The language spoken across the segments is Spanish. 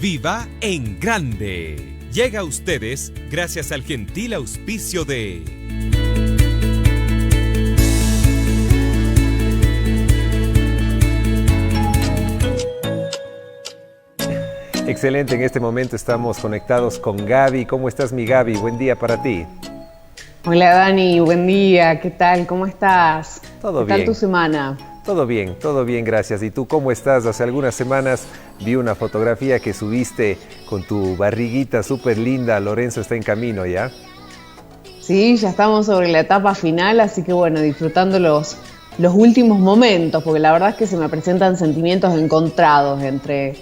Viva en Grande. Llega a ustedes gracias al gentil auspicio de Excelente, en este momento estamos conectados con Gaby. ¿Cómo estás, mi Gaby? Buen día para ti. Hola Dani, buen día, ¿qué tal? ¿Cómo estás? Todo bien. ¿Qué tal tu semana? Todo bien, gracias. ¿Y tú cómo estás? Hace algunas semanas vi una fotografía que subiste con tu barriguita súper linda. Lorenzo está en camino, ¿ya? Sí, ya estamos sobre la etapa final, así que bueno, disfrutando los últimos momentos, porque la verdad es que se me presentan sentimientos encontrados entre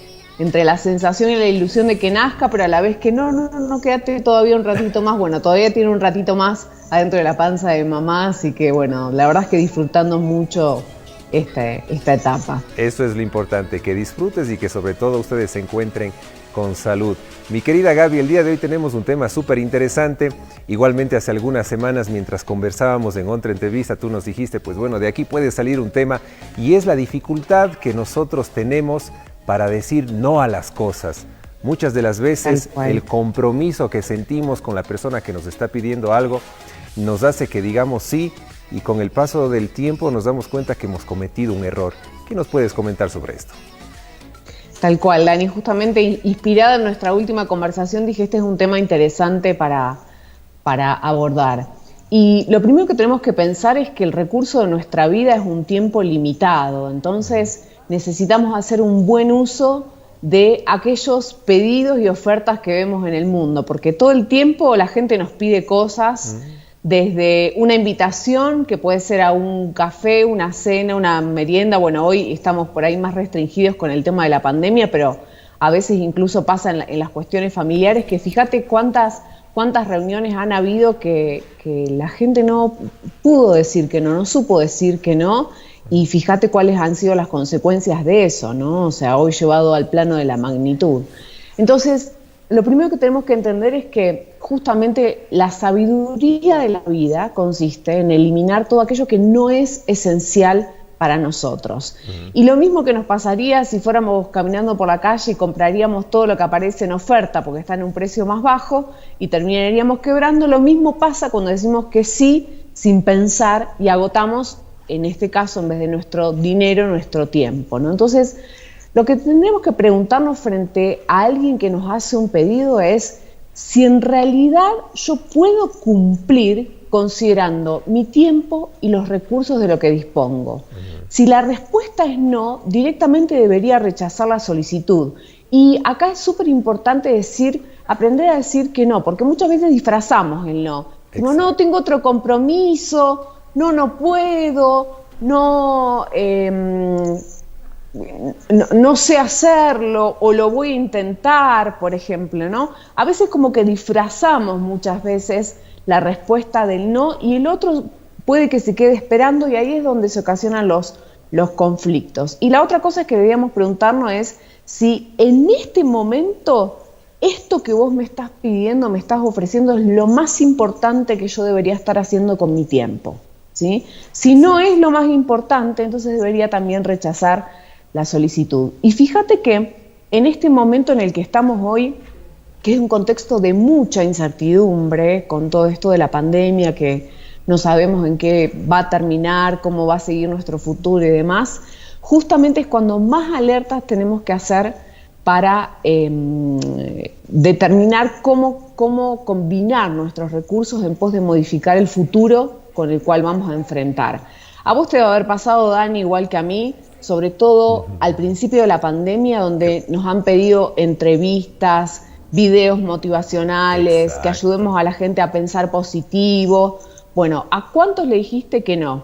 la sensación y la ilusión de que nazca, pero a la vez que no, quédate todavía un ratito más. Bueno, todavía tiene un ratito más adentro de la panza de mamá, así que bueno, la verdad es que disfrutando mucho esta etapa. Eso es lo importante, que disfrutes y que sobre todo ustedes se encuentren con salud. Mi querida Gaby, el día de hoy tenemos un tema súper interesante. Igualmente hace algunas semanas, mientras conversábamos en otra entrevista, tú nos dijiste, pues bueno, de aquí puede salir un tema, y es la dificultad que nosotros tenemos para decir no a las cosas. Muchas de las veces el compromiso que sentimos con la persona que nos está pidiendo algo nos hace que digamos sí, y con el paso del tiempo nos damos cuenta que hemos cometido un error. ¿Qué nos puedes comentar sobre esto? Tal cual, Dani, justamente inspirada en nuestra última conversación dije, este es un tema interesante para abordar. Y lo primero que tenemos que pensar es que el recurso de nuestra vida es un tiempo limitado, entonces necesitamos hacer un buen uso de aquellos pedidos y ofertas que vemos en el mundo, porque todo el tiempo la gente nos pide cosas, desde una invitación que puede ser a un café, una cena, una merienda. Bueno, hoy estamos por ahí más restringidos con el tema de la pandemia, pero a veces incluso pasa en las cuestiones familiares, que fíjate cuántas reuniones han habido que la gente no pudo decir que no supo decir que no, y fíjate cuáles han sido las consecuencias de eso, ¿no? O sea, hoy llevado al plano de la magnitud. Entonces, lo primero que tenemos que entender es que justamente la sabiduría de la vida consiste en eliminar todo aquello que no es esencial para nosotros. Y lo mismo que nos pasaría si fuéramos caminando por la calle y compraríamos todo lo que aparece en oferta porque está en un precio más bajo y terminaríamos quebrando. Lo mismo pasa cuando decimos que sí sin pensar y agotamos, en este caso, en vez de nuestro dinero, nuestro tiempo, ¿no? Entonces, lo que tendremos que preguntarnos frente a alguien que nos hace un pedido es si en realidad yo puedo cumplir considerando mi tiempo y los recursos de lo que dispongo. Si la respuesta es no, directamente debería rechazar la solicitud. Y acá es súper importante aprender a decir que no, porque muchas veces disfrazamos el no. Como no tengo otro compromiso, no puedo, no sé hacerlo o lo voy a intentar, por ejemplo, ¿no? A veces como que disfrazamos muchas veces la respuesta del no y el otro puede que se quede esperando, y ahí es donde se ocasionan los conflictos. Y la otra cosa que deberíamos preguntarnos es si en este momento esto que vos me estás pidiendo, me estás ofreciendo, es lo más importante que yo debería estar haciendo con mi tiempo, ¿sí? Si no es lo más importante, entonces debería también rechazar la solicitud. Y fíjate que en este momento en el que estamos hoy, que es un contexto de mucha incertidumbre, con todo esto de la pandemia, que no sabemos en qué va a terminar, cómo va a seguir nuestro futuro y demás, justamente es cuando más alertas tenemos que hacer para determinar cómo combinar nuestros recursos en pos de modificar el futuro con el cual vamos a enfrentar. A vos te va a haber pasado, Dani, igual que a mí, sobre todo al principio de la pandemia, donde nos han pedido entrevistas, videos motivacionales, que ayudemos a la gente a pensar positivo. Bueno, ¿a cuántos le dijiste que no?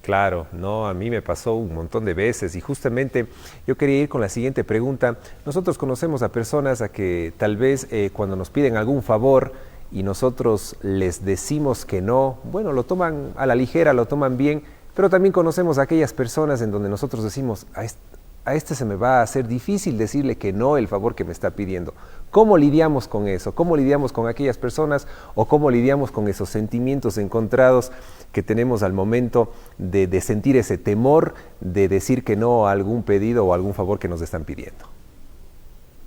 Claro, no, a mí me pasó un montón de veces, y justamente yo quería ir con la siguiente pregunta. Nosotros conocemos a personas a que tal vez cuando nos piden algún favor y nosotros les decimos que no, bueno, lo toman a la ligera, lo toman bien, pero también conocemos a aquellas personas en donde nosotros decimos, a este se me va a hacer difícil decirle que no el favor que me está pidiendo. ¿Cómo lidiamos con eso? ¿Cómo lidiamos con aquellas personas o cómo lidiamos con esos sentimientos encontrados que tenemos al momento de sentir ese temor de decir que no a algún pedido o algún favor que nos están pidiendo?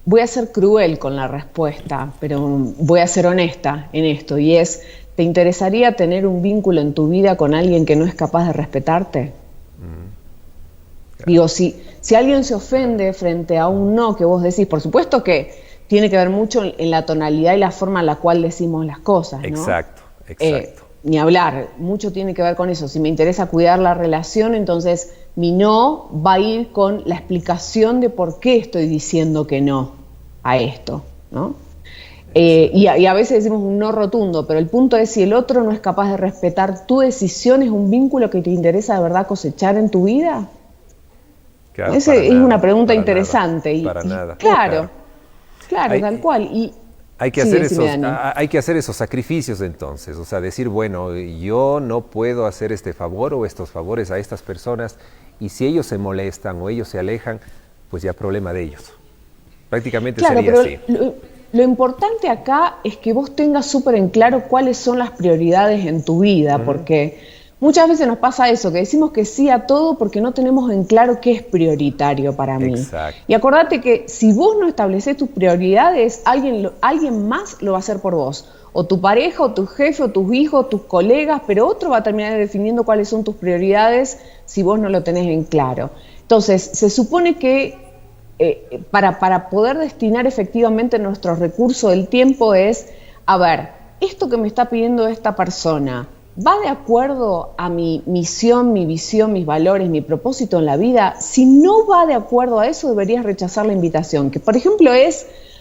Voy a ser cruel con la respuesta, pero voy a ser honesta en esto, y es, ¿te interesaría tener un vínculo en tu vida con alguien que no es capaz de respetarte? Claro. Digo, si alguien se ofende frente a un no que vos decís, por supuesto que tiene que ver mucho en la tonalidad y la forma en la cual decimos las cosas, ¿no? Exacto. Ni hablar, mucho tiene que ver con eso. Si me interesa cuidar la relación, entonces mi no va a ir con la explicación de por qué estoy diciendo que no a esto, ¿no? Y a veces decimos un no rotundo, pero el punto es, si el otro no es capaz de respetar tu decisión, ¿es un vínculo que te interesa de verdad cosechar en tu vida? Claro, Esa es una pregunta interesante. Para nada. Claro, tal cual. Hay que hacer esos sacrificios entonces, o sea, decir, bueno, yo no puedo hacer este favor o estos favores a estas personas, y si ellos se molestan o ellos se alejan, pues ya problema de ellos. Prácticamente sería así. Lo importante acá es que vos tengas súper en claro cuáles son las prioridades en tu vida, porque muchas veces nos pasa eso, que decimos que sí a todo porque no tenemos en claro qué es prioritario para mí. Exacto. Y acordate que si vos no estableces tus prioridades, alguien más lo va a hacer por vos. O tu pareja, o tu jefe, o tus hijos, tus colegas, pero otro va a terminar definiendo cuáles son tus prioridades si vos no lo tenés en claro. Entonces, se supone que para poder destinar efectivamente nuestro recurso del tiempo es, a ver, esto que me está pidiendo esta persona, ¿va de acuerdo a mi misión, mi visión, mis valores, mi propósito en la vida? Si no va de acuerdo a eso, deberías rechazar la invitación. Que, por ejemplo,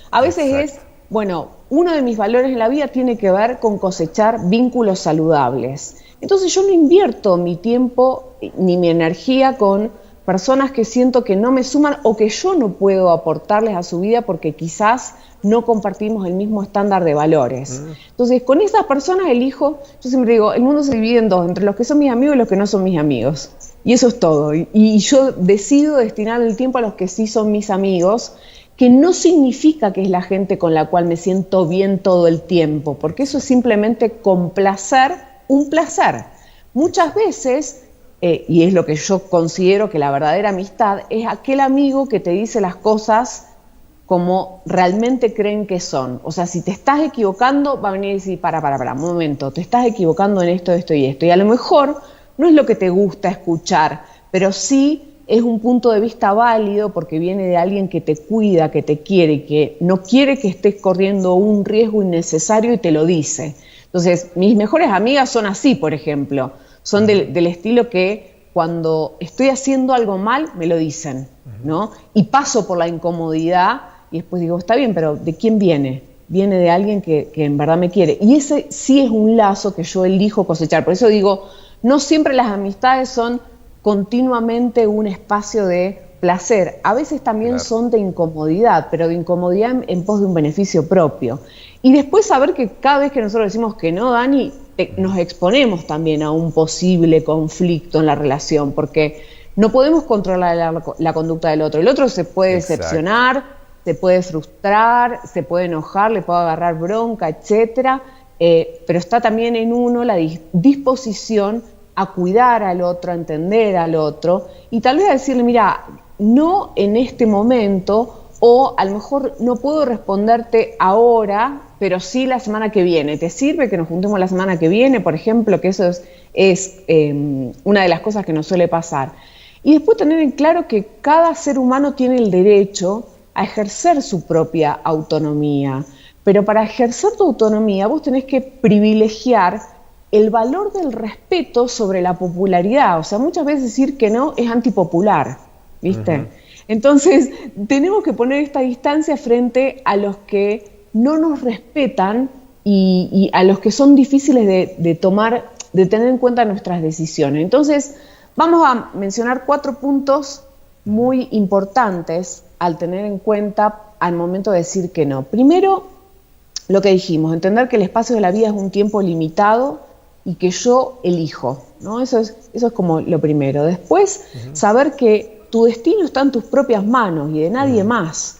a veces bueno, uno de mis valores en la vida tiene que ver con cosechar vínculos saludables. Entonces yo no invierto mi tiempo ni mi energía con personas que siento que no me suman o que yo no puedo aportarles a su vida porque quizás no compartimos el mismo estándar de valores. Entonces, con esas personas elijo, yo siempre digo, el mundo se divide en dos, entre los que son mis amigos y los que no son mis amigos. Y eso es todo. Y yo decido destinar el tiempo a los que sí son mis amigos, que no significa que es la gente con la cual me siento bien todo el tiempo, porque eso es simplemente complacer un placer. Muchas veces, y es lo que yo considero que la verdadera amistad, es aquel amigo que te dice las cosas como realmente creen que son. O sea, si te estás equivocando, va a venir y decir, para, un momento, te estás equivocando en esto, esto y esto. Y a lo mejor no es lo que te gusta escuchar, pero sí es un punto de vista válido porque viene de alguien que te cuida, que te quiere y que no quiere que estés corriendo un riesgo innecesario y te lo dice. Entonces, mis mejores amigas son así, por ejemplo. Son del estilo que cuando estoy haciendo algo mal, me lo dicen, ¿no? Y paso por la incomodidad y después digo, está bien, pero ¿de quién viene? Viene de alguien que en verdad me quiere. Y ese sí es un lazo que yo elijo cosechar. Por eso digo, no siempre las amistades son continuamente un espacio de placer. A veces también son de incomodidad, pero de incomodidad en pos de un beneficio propio. Y después saber que cada vez que nosotros decimos que no, Dani, nos exponemos también a un posible conflicto en la relación, porque no podemos controlar la conducta del otro. El otro se puede decepcionar, se puede frustrar, se puede enojar, le puede agarrar bronca, etcétera, pero está también en uno la disposición a cuidar al otro, a entender al otro, y tal vez a decirle, mira, no en este momento, o a lo mejor no puedo responderte ahora, pero sí la semana que viene. ¿Te sirve que nos juntemos la semana que viene, por ejemplo? Que eso es una de las cosas que nos suele pasar. Y después tener en claro que cada ser humano tiene el derecho a ejercer su propia autonomía, pero para ejercer tu autonomía vos tenés que privilegiar el valor del respeto sobre la popularidad. O sea, muchas veces decir que no es antipopular, ¿viste? Entonces, tenemos que poner esta distancia frente a los que no nos respetan y a los que son difíciles de tomar, de tener en cuenta nuestras decisiones. Entonces, vamos a mencionar 4 puntos muy importantes al tener en cuenta al momento de decir que no. Primero, lo que dijimos, entender que el espacio de la vida es un tiempo limitado y que yo elijo, ¿no? Eso es como lo primero. Después, saber que tu destino está en tus propias manos y de nadie más.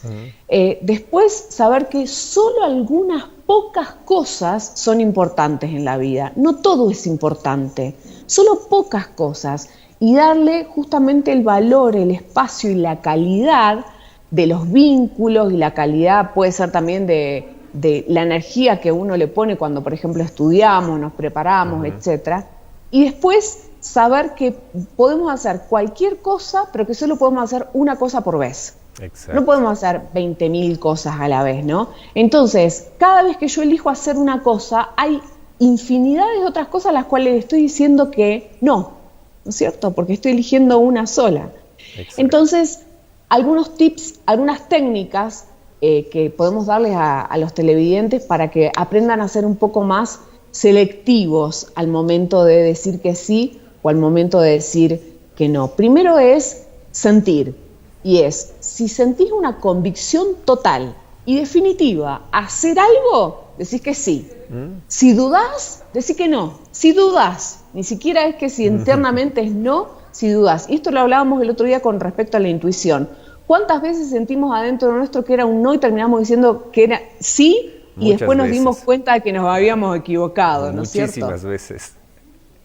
Después, saber que solo algunas pocas cosas son importantes en la vida. No todo es importante, solo pocas cosas. Y darle justamente el valor, el espacio y la calidad de los vínculos, y la calidad puede ser también de la energía que uno le pone cuando, por ejemplo, estudiamos, nos preparamos, etcétera. Y después saber que podemos hacer cualquier cosa, pero que solo podemos hacer una cosa por vez. Exacto. No podemos hacer 20.000 cosas a la vez, ¿no? Entonces, cada vez que yo elijo hacer una cosa, hay infinidad de otras cosas a las cuales estoy diciendo que no, ¿no es cierto? Porque estoy eligiendo una sola. Exacto. Entonces, algunos tips, algunas técnicas que podemos darles a los televidentes para que aprendan a ser un poco más selectivos al momento de decir que sí o al momento de decir que no. Primero es sentir, y es, si sentís una convicción total y definitiva a hacer algo, decís que sí. Si dudás, decís que no. Si dudás, ni siquiera es que si internamente es no, si dudás. Y esto lo hablábamos el otro día con respecto a la intuición. ¿Cuántas veces sentimos adentro de nuestro que era un no y terminamos diciendo que era sí? Y Muchas después nos veces. dimos cuenta de que nos habíamos equivocado, ¿no es cierto? Muchísimas veces.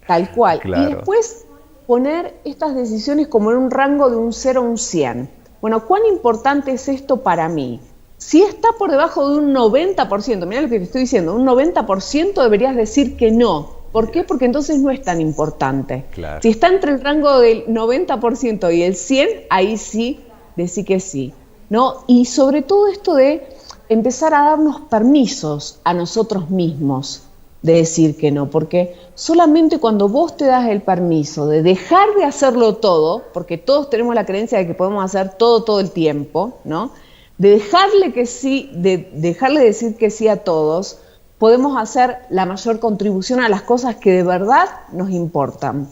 Tal cual. Claro. Y después poner estas decisiones como en un rango de un 0 a un 100. Bueno, ¿cuán importante es esto para mí? Si está por debajo de un 90%, mirá lo que te estoy diciendo, un 90% deberías decir que no. ¿Por qué? Porque entonces no es tan importante. Claro. Si está entre el rango del 90% y el 100%, ahí sí, decí que sí, ¿no? Y sobre todo esto de empezar a darnos permisos a nosotros mismos de decir que no, porque solamente cuando vos te das el permiso de dejar de hacerlo todo, porque todos tenemos la creencia de que podemos hacer todo el tiempo, ¿no? De dejarle que sí, de dejarle decir que sí a todos, podemos hacer la mayor contribución a las cosas que de verdad nos importan.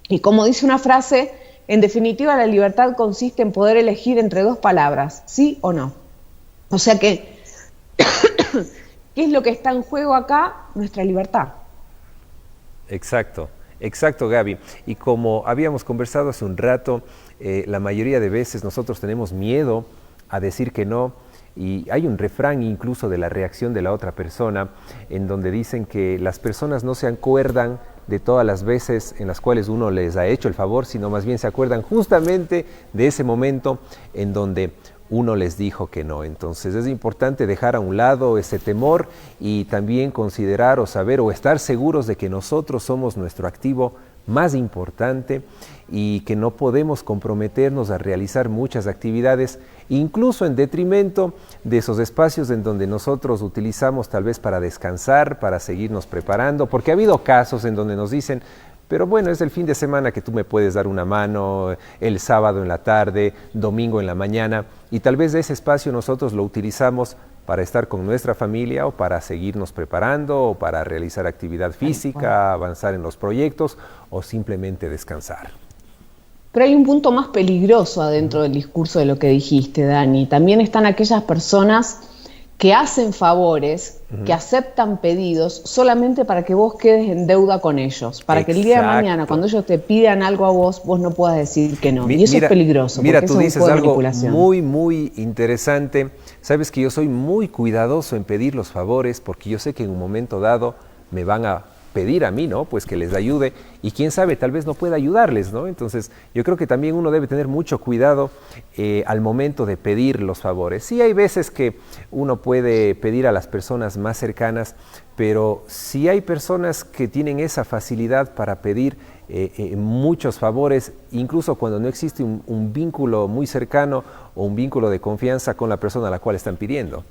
Y como dice una frase, en definitiva la libertad consiste en poder elegir entre dos palabras, sí o no. O sea que, ¿qué es lo que está en juego acá? Nuestra libertad. Exacto, exacto, Gaby. Y como habíamos conversado hace un rato, la mayoría de veces nosotros tenemos miedo a decir que no, y hay un refrán incluso de la reacción de la otra persona, en donde dicen que las personas no se acuerdan de todas las veces en las cuales uno les ha hecho el favor, sino más bien se acuerdan justamente de ese momento en donde uno les dijo que no. Entonces es importante dejar a un lado ese temor y también considerar o saber o estar seguros de que nosotros somos nuestro activo más importante y que no podemos comprometernos a realizar muchas actividades, incluso en detrimento de esos espacios en donde nosotros utilizamos tal vez para descansar, para seguirnos preparando, porque ha habido casos en donde nos dicen, pero bueno, es el fin de semana que tú me puedes dar una mano, el sábado en la tarde, domingo en la mañana, y tal vez ese espacio nosotros lo utilizamos para estar con nuestra familia o para seguirnos preparando o para realizar actividad física, avanzar en los proyectos o simplemente descansar. Pero hay un punto más peligroso adentro del discurso de lo que dijiste, Dani. También están aquellas personas que hacen favores, que aceptan pedidos solamente para que vos quedes en deuda con ellos, para que el día de mañana, cuando ellos te pidan algo a vos, vos no puedas decir que no. Y eso es peligroso. Mira, tú dices algo muy muy interesante. Sabes que yo soy muy cuidadoso en pedir los favores porque yo sé que en un momento dado me van a pedir a mí, ¿no? Pues que les ayude y quién sabe, tal vez no pueda ayudarles, ¿no? Entonces yo creo que también uno debe tener mucho cuidado al momento de pedir los favores. Sí hay veces que uno puede pedir a las personas más cercanas, pero sí hay personas que tienen esa facilidad para pedir muchos favores, incluso cuando no existe un vínculo muy cercano o un vínculo de confianza con la persona a la cual están pidiendo.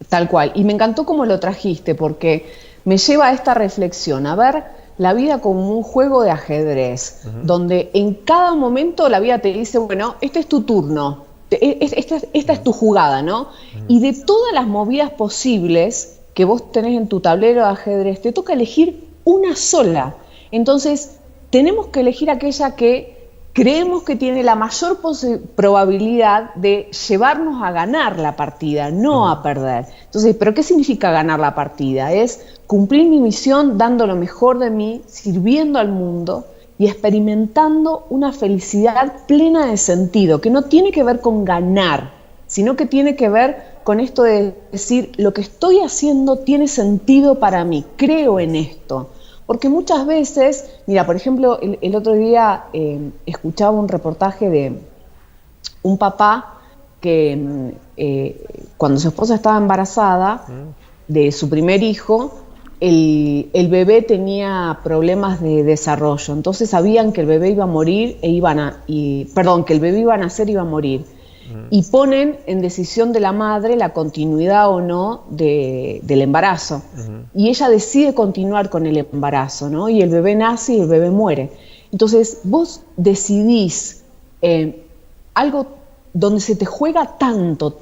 Tal cual. Y me encantó cómo lo trajiste, porque me lleva a esta reflexión, a ver la vida como un juego de ajedrez, donde en cada momento la vida te dice, bueno, este es tu turno, esta es tu jugada, ¿no? Y de todas las movidas posibles que vos tenés en tu tablero de ajedrez, te toca elegir una sola. Entonces, tenemos que elegir aquella que creemos que tiene la mayor probabilidad de llevarnos a ganar la partida, no a perder. Entonces, ¿pero qué significa ganar la partida? Es cumplir mi misión dando lo mejor de mí, sirviendo al mundo y experimentando una felicidad plena de sentido, que no tiene que ver con ganar, sino que tiene que ver con esto de decir, lo que estoy haciendo tiene sentido para mí, creo en esto. Porque muchas veces, mira, por ejemplo, el otro día escuchaba un reportaje de un papá que cuando su esposa estaba embarazada de su primer hijo, el bebé tenía problemas de desarrollo, entonces sabían que el bebé iba a morir que el bebé iba a nacer y iba a morir. Y ponen en decisión de la madre la continuidad o no del embarazo. Y ella decide continuar con el embarazo, ¿no? Y el bebé nace y el bebé muere. Entonces vos decidís algo donde se te juega tanto,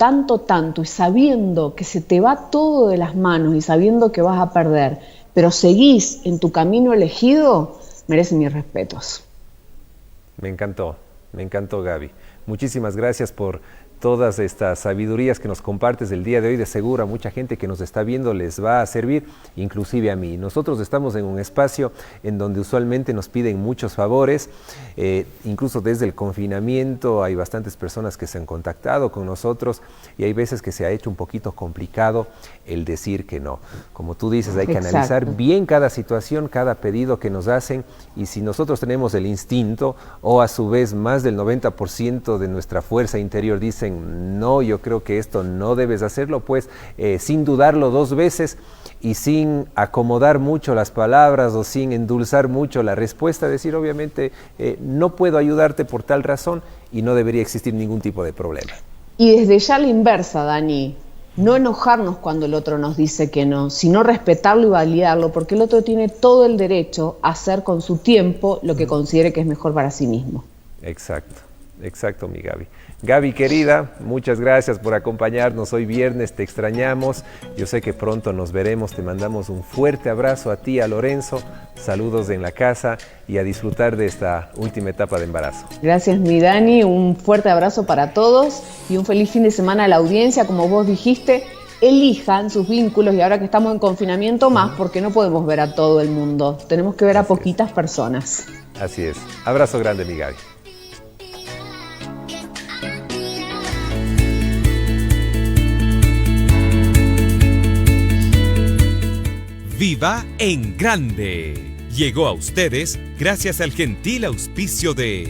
y sabiendo que se te va todo de las manos y sabiendo que vas a perder, pero seguís en tu camino elegido, merece mis respetos. Me encantó, Gaby. Muchísimas gracias por todas estas sabidurías que nos compartes el día de hoy. De seguro a mucha gente que nos está viendo les va a servir, inclusive a mí. Nosotros estamos en un espacio en donde usualmente nos piden muchos favores, incluso desde el confinamiento hay bastantes personas que se han contactado con nosotros y hay veces que se ha hecho un poquito complicado el decir que no. Como tú dices, hay que analizar bien cada situación, cada pedido que nos hacen, y si nosotros tenemos el instinto o a su vez más del 90% de nuestra fuerza interior dicen no, yo creo que esto no debes hacerlo, pues sin dudarlo dos veces y sin acomodar mucho las palabras o sin endulzar mucho la respuesta, decir obviamente no puedo ayudarte por tal razón y no debería existir ningún tipo de problema. Y desde ya la inversa, Dani, no enojarnos cuando el otro nos dice que no, sino respetarlo y validarlo, porque el otro tiene todo el derecho a hacer con su tiempo lo que considere que es mejor para sí mismo. Exacto, mi Gaby. Gaby, querida, muchas gracias por acompañarnos hoy viernes, te extrañamos, yo sé que pronto nos veremos, te mandamos un fuerte abrazo a ti, a Lorenzo, saludos en la casa y a disfrutar de esta última etapa de embarazo. Gracias, mi Dani, un fuerte abrazo para todos y un feliz fin de semana a la audiencia. Como vos dijiste, elijan sus vínculos y ahora que estamos en confinamiento más, porque no podemos ver a todo el mundo, tenemos que ver a poquitas personas. Así es, abrazo grande, mi Gaby. Viva en Grande. Llegó a ustedes gracias al gentil auspicio de